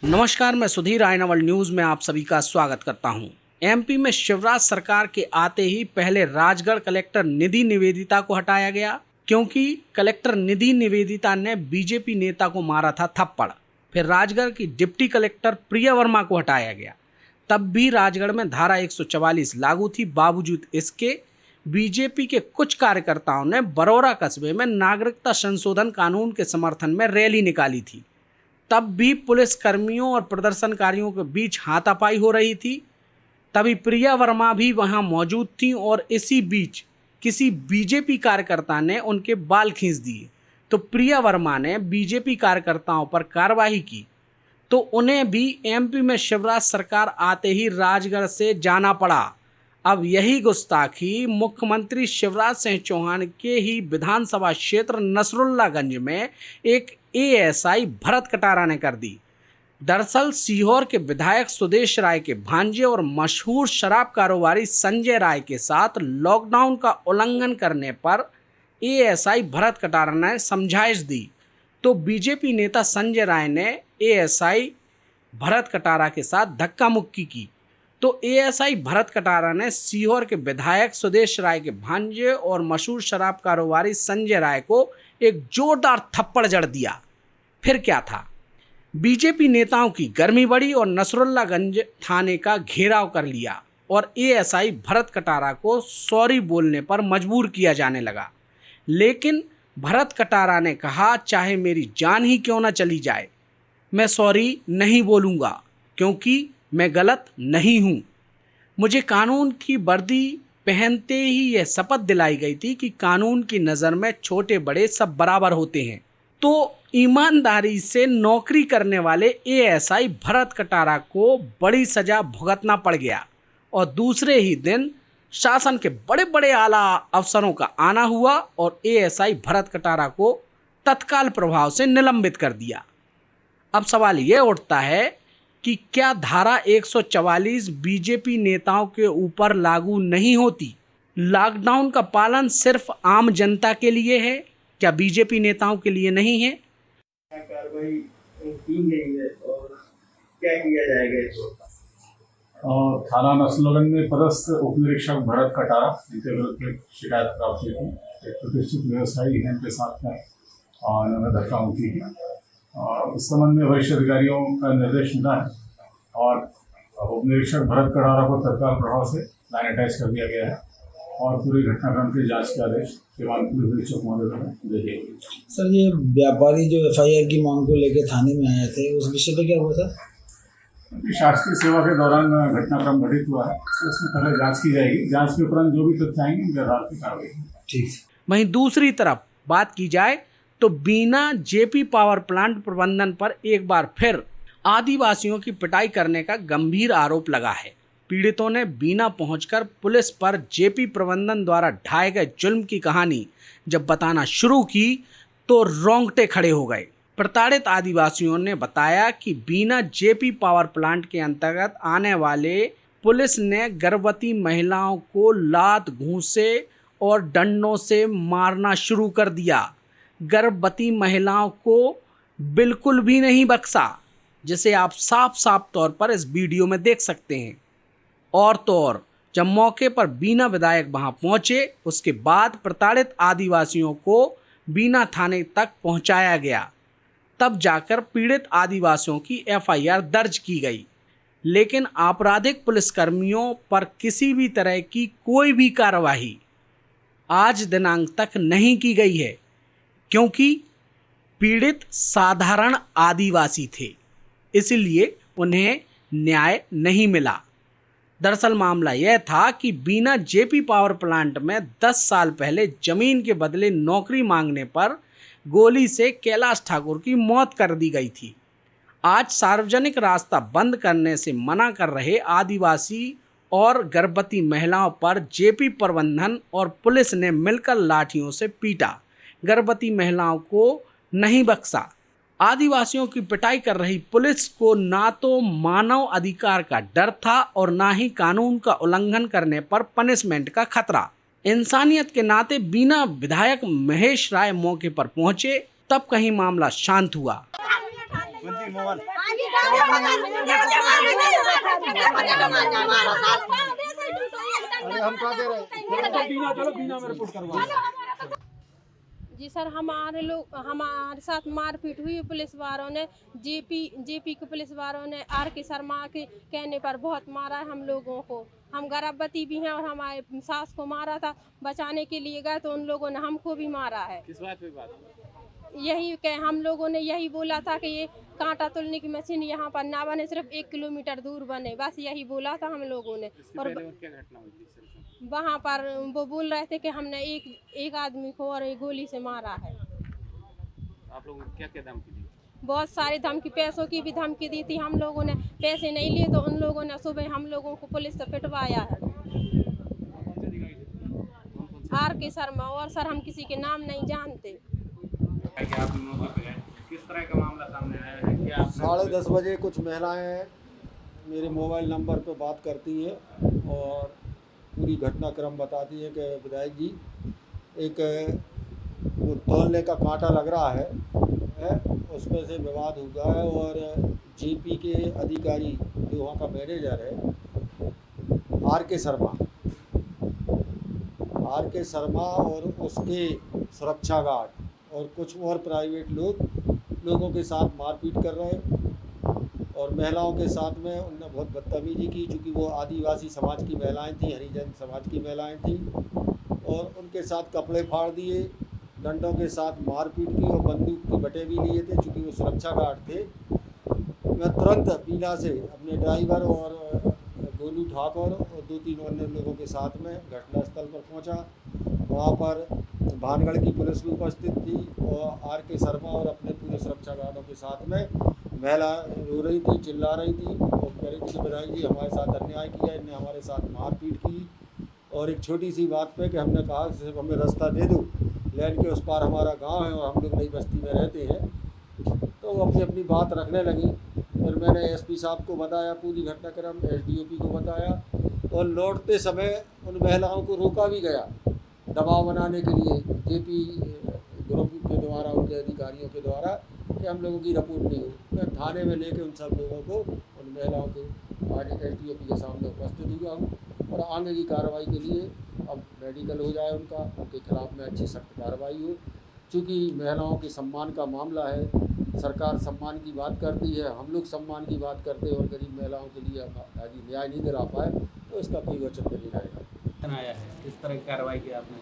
नमस्कार, मैं सुधीर आयनावल न्यूज़ में आप सभी का स्वागत करता हूं। एमपी में शिवराज सरकार के आते ही पहले राजगढ़ कलेक्टर निधि निवेदिता को हटाया गया, क्योंकि कलेक्टर निधि निवेदिता ने बीजेपी नेता को मारा था थप्पड़। फिर राजगढ़ की डिप्टी कलेक्टर प्रिया वर्मा को हटाया गया। तब भी राजगढ़ में धारा 144 लागू थी। बावजूद इसके बीजेपी के कुछ कार्यकर्ताओं ने बरौरा कस्बे में नागरिकता संशोधन कानून के समर्थन में रैली निकाली थी। तब भी पुलिस कर्मियों और प्रदर्शनकारियों के बीच हाथापाई हो रही थी। तभी प्रिया वर्मा भी वहां मौजूद थीं और इसी बीच किसी बीजेपी कार्यकर्ता ने उनके बाल खींच दिए, तो प्रिया वर्मा ने बीजेपी कार्यकर्ताओं पर कार्रवाई की, तो उन्हें भी एमपी में शिवराज सरकार आते ही राजगढ़ से जाना पड़ा। अब यही गुस्ताखी मुख्यमंत्री शिवराज सिंह चौहान के ही विधानसभा क्षेत्र नसरुल्लागंज में एक एएसआई भरत कटारा ने कर दी। दरअसल सीहोर के विधायक सुदेश राय के भांजे और मशहूर शराब कारोबारी संजय राय के साथ लॉकडाउन का उल्लंघन करने पर एएसआई भरत कटारा ने समझाइश दी, तो बीजेपी नेता संजय राय ने एएसआई भरत कटारा के साथ धक्का मुक्की की। तो एएसआई भरत कटारा ने सीहोर के विधायक सुदेश राय के भांजे और मशहूर शराब कारोबारी संजय राय को एक जोरदार थप्पड़ जड़ दिया। फिर क्या था, बीजेपी नेताओं की गर्मी बढ़ी और नसरुल्लागंज थाने का घेराव कर लिया और एएसआई भरत कटारा को सॉरी बोलने पर मजबूर किया जाने लगा। लेकिन भरत कटारा ने कहा, चाहे मेरी जान ही क्यों न चली जाए, मैं सॉरी नहीं बोलूँगा, क्योंकि मैं गलत नहीं हूँ। मुझे कानून की वर्दी पहनते ही यह शपथ दिलाई गई थी कि कानून की नज़र में छोटे बड़े सब बराबर होते हैं। तो ईमानदारी से नौकरी करने वाले एएसआई भरत कटारा को बड़ी सजा भुगतना पड़ गया और दूसरे ही दिन शासन के बड़े बड़े आला अफसरों का आना हुआ और एएसआई भरत कटारा को तत्काल प्रभाव से निलंबित कर दिया। अब सवाल यह उठता है कि क्या धारा 144 बीजेपी नेताओं के ऊपर लागू नहीं होती? लॉकडाउन का पालन सिर्फ आम जनता के लिए है, क्या बीजेपी नेताओं के लिए नहीं है? क्या कार्रवाई की गई है और क्या किया जाएगा? थाना नसरुल्लागंज में पदस्थ उप निरीक्षक भरत कटारा, इनके विरुद्ध शिकायत प्राप्त हुई थी। एक प्रतिष्ठित व्यवसायी है, इनके साथ में इन्होंने धक्का मुक्की की। इस संबंध में वरिष्ठ अधिकारियों का निर्देश मिला है और उप निरीक्षक भरत कटारा को तत्काल प्रभाव से लाइन अटैच कर दिया गया है और पूरी घटनाक्रम की जांच के आदेश सीमांत पुलिस अधीक्षक महोदय ने दे दिए। सर, ये व्यापारी जो एफआईआर की मांग को लेकर थाने में आए थे, उस विषय पे क्या हुआ था? शासकीय सेवा के दौरान घटनाक्रम घटित हुआ है, तो इसमें पहले जांच की जाएगी। जांच के उपरांत जो भी तथ्य आएंगे उनके आधार पर कार्रवाई। ठीक। वहीं दूसरी तरफ बात की जाए तो बीना जेपी पावर प्लांट प्रबंधन पर एक बार फिर आदिवासियों की पिटाई करने का गंभीर आरोप लगा है। पीड़ितों ने बीना पहुंचकर पुलिस पर जेपी प्रबंधन द्वारा ढाए गए जुल्म की कहानी जब बताना शुरू की तो रोंगटे खड़े हो गए। प्रताड़ित आदिवासियों ने बताया कि बीना जेपी पावर प्लांट के अंतर्गत आने वाले पुलिस ने गर्भवती महिलाओं को लात, घूंसे और डंडों से मारना शुरू कर दिया। गर्भवती महिलाओं को बिल्कुल भी नहीं बख्शा, जिसे आप साफ साफ तौर पर इस वीडियो में देख सकते हैं। और तो और जब मौके पर बीना विधायक वहां पहुंचे, उसके बाद प्रताड़ित आदिवासियों को बीना थाने तक पहुंचाया गया, तब जाकर पीड़ित आदिवासियों की एफआईआर दर्ज की गई। लेकिन आपराधिक पुलिसकर्मियों पर किसी भी तरह की कोई भी कार्रवाई आज दिनांक तक नहीं की गई है, क्योंकि पीड़ित साधारण आदिवासी थे, इसलिए उन्हें न्याय नहीं मिला। दरअसल मामला यह था कि बीना जेपी पावर प्लांट में 10 साल पहले जमीन के बदले नौकरी मांगने पर गोली से कैलाश ठाकुर की मौत कर दी गई थी। आज सार्वजनिक रास्ता बंद करने से मना कर रहे आदिवासी और गर्भवती महिलाओं पर जेपी प्रबंधन और पुलिस ने मिलकर लाठियों से पीटा, गर्भवती महिलाओं को नहीं बख्शा। आदिवासियों की पिटाई कर रही पुलिस को ना तो मानव अधिकार का डर था और ना ही कानून का उल्लंघन करने पर पनिशमेंट का खतरा। इंसानियत के नाते बीना विधायक महेश राय मौके पर पहुंचे, तब कहीं मामला शांत हुआ। जी सर, हमारे साथ मारपीट हुई। पुलिस वालों ने जेपी के पुलिस वालों ने आर के शर्मा के कहने पर बहुत मारा है हम लोगों को। हम गर्भवती भी हैं और हमारे सास को मारा था। बचाने के लिए गए तो उन लोगों ने हमको भी मारा है। किस बात पे बात? यही हम लोगों ने यही बोला था कि ये कांटा तोलने की मशीन यहाँ पर ना बने, सिर्फ 1 किलोमीटर दूर बने, बस यही बोला था हम लोगों ने। और क्या घटना हुई थी सर? वहाँ पर वो बोल रहे थे कि हमने एक आदमी को और एक गोली से मारा है। आप लोगों को क्या क्या धमकी दी? बहुत सारी धमकी, पैसों की भी धमकी दी थी। हम लोगों ने पैसे नहीं लिए तो उन लोगों ने सुबह हम लोगों को पुलिस से पिटवाया है। आर के शर्मा, और सर हम किसी के नाम नहीं जानते। आप मौके पे गए, किस तरह का मामला सामने आया है? क्या आपने 10:30 बजे कुछ महिलाएं मेरे मोबाइल नंबर पर बात करती हैं और पूरी घटनाक्रम बताती हैं कि विधायक जी एक वो तोलने का कांटा लग रहा है उसमें से विवाद हुआ है और जेपी के अधिकारी जो वहाँ का मैनेजर है आर के शर्मा और उसके सुरक्षा गार्ड और कुछ और प्राइवेट लोगों के साथ मारपीट कर रहे हैं और महिलाओं के साथ में उन्होंने बहुत बदतमीजी की, चूँकि वो आदिवासी समाज की महिलाएं थीं, हरिजन समाज की महिलाएं थीं, और उनके साथ कपड़े फाड़ दिए, डंडों के साथ मारपीट की और बंदूक के बटे भी लिए थे। चूँकि वो सुरक्षा गार्ड थे, मैं तुरंत बीना से अपने ड्राइवर और गोलू ठाकुर और 2-3 अन्य लोगों के साथ में घटनास्थल पर पहुंचा। वहां पर भानगढ़ की पुलिस भी उपस्थित थी और आर के शर्मा और अपने पूरे सुरक्षा गार्डों के साथ में महिला रो रही थी, चिल्ला रही थी और कह रही थी कि विधायक जी हमारे साथ अन्याय किया, इनने हमारे साथ मारपीट की। और एक छोटी सी बात पे कि हमने कहा कि सिर्फ हमें रास्ता दे दो, लैन के उस पार हमारा गांव है और हम लोग नई बस्ती में रहते हैं, तो वो अपनी अपनी बात रखने लगी। फिर मैंने एसपी साहब को बताया पूरी घटनाक्रम, एसडीओपी को बताया और लौटते समय उन महिलाओं को रोका भी गया दबाव बनाने के लिए जेपी ग्रुप के द्वारा, उनके अधिकारियों के द्वारा, कि हम लोगों की रिपोर्ट नहीं हो। मैं थाने में लेके उन सब लोगों को, उन महिलाओं को आज एसडीओपी के सामने उपस्थित हुआ हूँ और आगे की कार्रवाई के लिए अब मेडिकल हो जाए उनका, उनके खिलाफ में अच्छी सख्त कार्रवाई हो। चूँकि महिलाओं के सम्मान का मामला है, सरकार सम्मान की बात करती है, हम लोग सम्मान की बात करते हैं और गरीब महिलाओं के लिए यदि न्याय नहीं दिला पाए तो इसका कोई वचन नहीं रहेगा। आया है, किस तरह की कार्रवाई की आपने?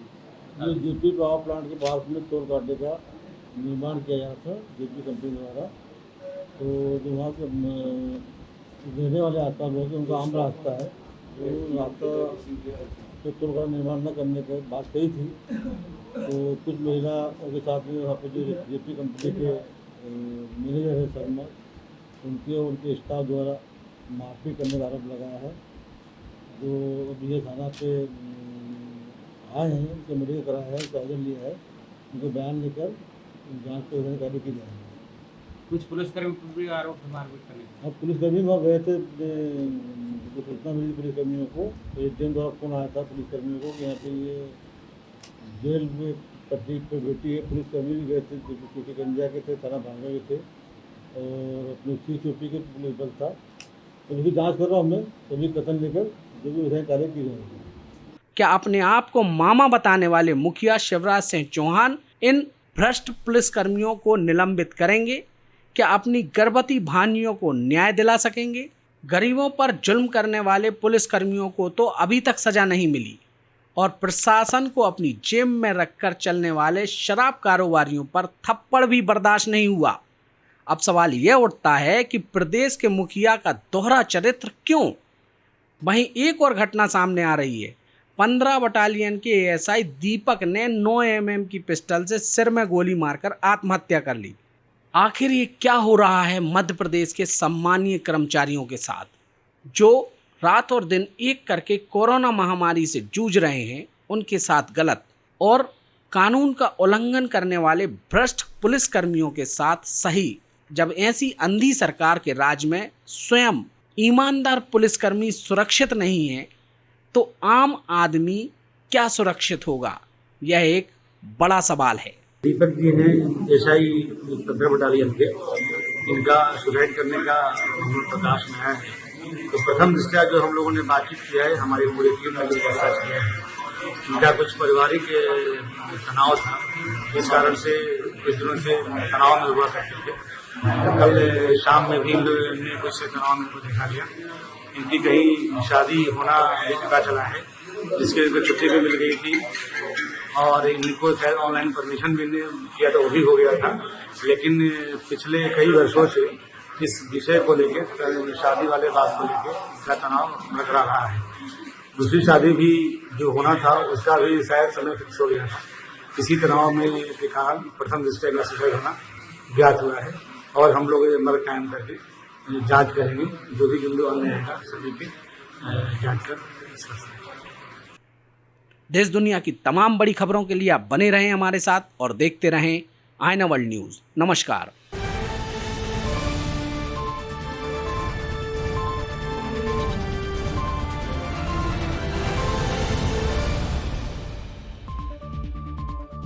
ये जेपी पावर प्लांट के पास में तोड़ कांटे का निर्माण किया गया था जेपी कंपनी द्वारा। तो जो वहाँ के रहने वाले आसपास लोग उनका आम रास्ता है, तो रास्ता पे तोड़ का निर्माण न करने की बात कही थी। तो कुछ महिलाओं के साथ में वहाँ पे जो जेपी कंपनी के मैनेजर है शर्मा, उनके और उनके स्टाफ द्वारा मारपीट करने का आरोप लगाया है। जो अभी ये थाना पे आए हैं, उनके मेडिकल कराया है, चार्जर लिया है, उनके बयान लेकर जांच पर कार्रवाई की जाएगी। कुछ पुलिसकर्मी भी आरोप है मारपीट करने के? अब पुलिसकर्मी वहाँ गए थे, जो सूचना मिली पुलिसकर्मियों को, तो एसडीएम द्वारा फोन आया था पुलिसकर्मियों को कि यहाँ पे ये जेल में पट्टी पर बैठी है। पुलिसकर्मी भी गए थे, क्योंकि गंजा के थे, थाना भांगड़ के थे और अपने CCOP के पुलिस बल था। तो उनकी जाँच कर रहा हूँ मैं, सभी कथन लेकर जो भी विधायक कार्य की जाएगी। क्या अपने आप को मामा बताने वाले मुखिया शिवराज सिंह चौहान इन भ्रष्ट पुलिसकर्मियों को निलंबित करेंगे? क्या अपनी गर्भवती भानियों को न्याय दिला सकेंगे? गरीबों पर जुल्म करने वाले पुलिसकर्मियों को तो अभी तक सजा नहीं मिली और प्रशासन को अपनी जेब में रखकर चलने वाले शराब कारोबारियों पर थप्पड़ भी बर्दाश्त नहीं हुआ। अब सवाल यह उठता है कि प्रदेश के मुखिया का दोहरा चरित्र क्यों? वहीं एक और घटना सामने आ रही है। 15 बटालियन के एएसआई दीपक ने 9 mm की पिस्टल से सिर में गोली मारकर आत्महत्या कर ली। आखिर ये क्या हो रहा है मध्य प्रदेश के सम्मानीय कर्मचारियों के साथ, जो रात और दिन एक करके कोरोना महामारी से जूझ रहे हैं? उनके साथ गलत और कानून का उल्लंघन करने वाले भ्रष्ट पुलिसकर्मियों के साथ सही। जब ऐसी अंधी सरकार के राज में स्वयं ईमानदार पुलिसकर्मी सुरक्षित नहीं है, तो आम आदमी क्या सुरक्षित होगा? यह एक बड़ा सवाल है। दीपक जी ने एसआई 15 बटालियन के इनका सुसाइड करने का हम लोग प्रकाश में आया है। तो प्रथम दृष्टया जो हम लोगों ने बातचीत किया है, हमारी पूरी टीम ने जो चर्चा किया है, इनका कुछ पारिवारिक तनाव था, इस कारण से कुछ दिनों से तनाव में हुआ करते थे। तो कल शाम में भी इन लोगों ने कुछ तनाव में देखा गया। इनकी कहीं शादी होना ये पता चला है, जिसके इनको छुट्टी भी मिल गई थी और इनको शायद ऑनलाइन परमिशन भी किया तो वो भी हो गया था। लेकिन पिछले कई वर्षों से इस विषय को लेकर, शादी वाले बात को लेकर इसका तनाव बरकरार रहा है। दूसरी शादी भी जो होना था उसका भी शायद समय फिक्स हो गया था। इसी तनाव में के कारण प्रथम दृष्टया का सुसाइड होना ज्ञात हुआ है और हम लोग मर्ग कायम करके जांच करेंगे। जो भी बिंदु अन्य रहेगा सभी की जांच कर। देश दुनिया की तमाम बड़ी खबरों के लिए आप बने रहें हमारे साथ और देखते रहें आईना वर्ल्ड न्यूज़। नमस्कार।